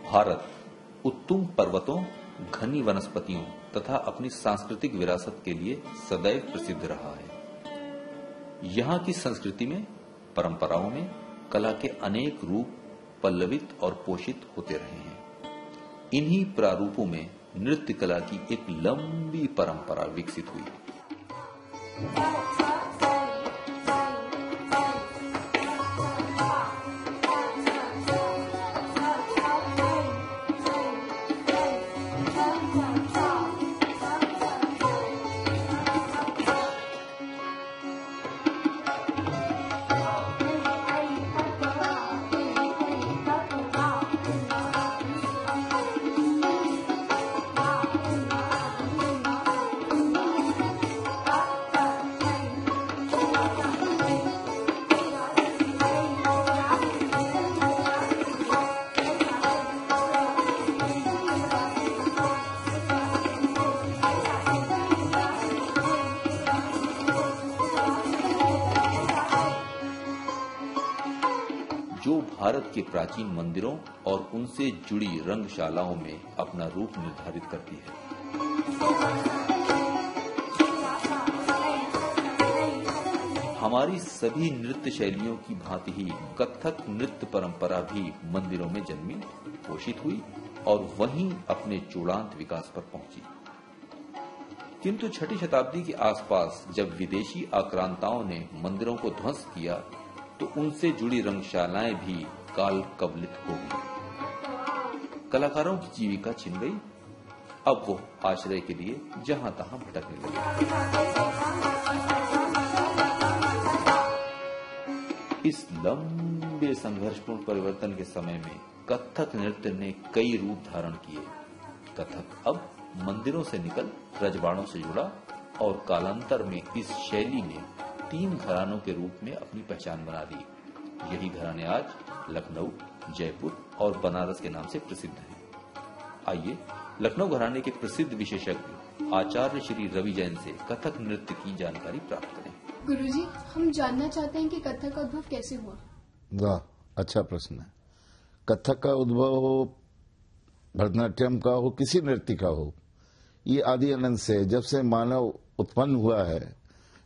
भारत उत्तुंग पर्वतों, घनी वनस्पतियों तथा अपनी सांस्कृतिक विरासत के लिए सदैव प्रसिद्ध रहा है। यहाँ की संस्कृति में, परंपराओं में कला के अनेक रूप पल्लवित और पोषित होते रहे हैं। इन्हीं प्रारूपों में नृत्य कला की एक लंबी परंपरा विकसित हुई। जो भारत के प्राचीन मंदिरों और उनसे जुड़ी रंगशालाओं में अपना रूप निर्धारित करती है। हमारी सभी नृत्य शैलियों की भांति ही कथक नृत्य परंपरा भी मंदिरों में जन्मी, पोषित हुई और वहीं अपने चूड़ांत विकास पर पहुंची। किंतु 6ठी शताब्दी के आसपास जब विदेशी आक्रांताओं ने मंदिरों को ध्वंस किया तो उनसे जुड़ी रंगशालाएं भी काल कवलित हो गई। कलाकारों की जीविका छिन गई। अब वो आश्रय के लिए जहां तहां भटकने लगे। इस लंबे संघर्षपूर्ण परिवर्तन के समय में कथक नृत्य ने कई रूप धारण किए। कथक अब मंदिरों से निकल रजवाड़ों से जुड़ा और कालांतर में इस शैली ने 3 घरानों के रूप में अपनी पहचान बना ली। यही घराने आज लखनऊ, जयपुर और बनारस के नाम से प्रसिद्ध हैं। आइए लखनऊ घराने के प्रसिद्ध विशेषज्ञ आचार्य श्री रवि जैन से कथक नृत्य की जानकारी प्राप्त करें। गुरुजी, हम जानना चाहते हैं कि कथक का उद्भव कैसे हुआ। वाह, अच्छा प्रश्न है। कथक का उद्भव भरतनाट्यम का हो, किसी नृत्य का हो, ये आदि अनंत से, जब से मानव उत्पन्न हुआ है,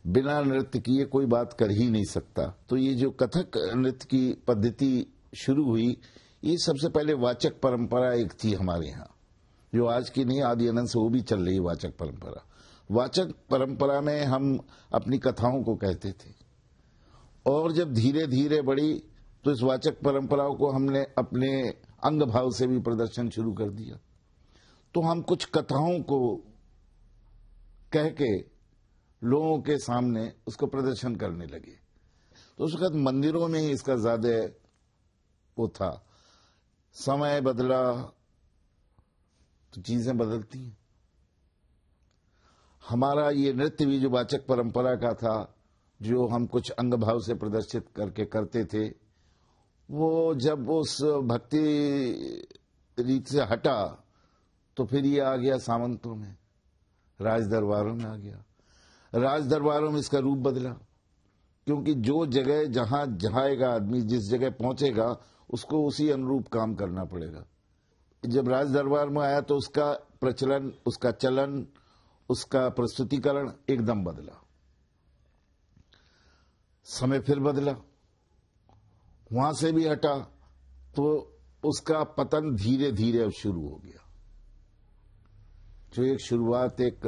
बिना नृत्य किए कोई बात कर ही नहीं सकता। तो ये जो कथक नृत्य की पद्धति शुरू हुई, ये सबसे पहले वाचक परंपरा एक थी हमारे यहाँ, जो आज की नहीं, आदि अनंत से वो भी चल रही है वाचक परंपरा। वाचक परंपरा में हम अपनी कथाओं को कहते थे और जब धीरे धीरे बढ़ी तो इस वाचक परंपराओं को हमने अपने अंग भाव से भी प्रदर्शन शुरू कर दिया। तो हम कुछ कथाओं को कह के लोगों के सामने उसको प्रदर्शन करने लगे। तो उसके बाद मंदिरों में ही इसका ज्यादा वो था। समय बदला तो चीजें बदलती हैं। हमारा ये नृत्य भी जो वाचक परंपरा का था, जो हम कुछ अंग भाव से प्रदर्शित करके करते थे, वो जब उस भक्ति रीत से हटा तो फिर ये आ गया सामंतों में, राज दरबारों में आ गया। राज दरबारों में इसका रूप बदला, क्योंकि जो जगह जहां जाएगा आदमी, जिस जगह पहुंचेगा, उसको उसी अनुरूप काम करना पड़ेगा। जब राज दरबार में आया तो उसका प्रचलन, उसका चलन, उसका प्रस्तुतिकरण एकदम बदला। समय फिर बदला, वहां से भी हटा तो उसका पतन धीरे धीरे अब शुरू हो गया। जो एक शुरुआत एक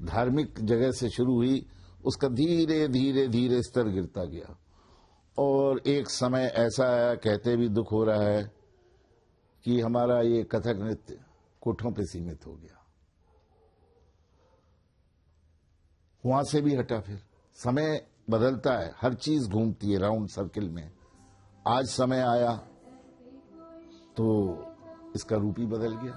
धार्मिक जगह से शुरू हुई, उसका धीरे धीरे धीरे स्तर गिरता गया और एक समय ऐसा आया, कहते भी दुख हो रहा है, कि हमारा ये कथक नृत्य कोठों पे सीमित हो गया। वहां से भी हटा। फिर समय बदलता है, हर चीज घूमती है राउंड सर्किल में। आज समय आया तो इसका रूप ही बदल गया।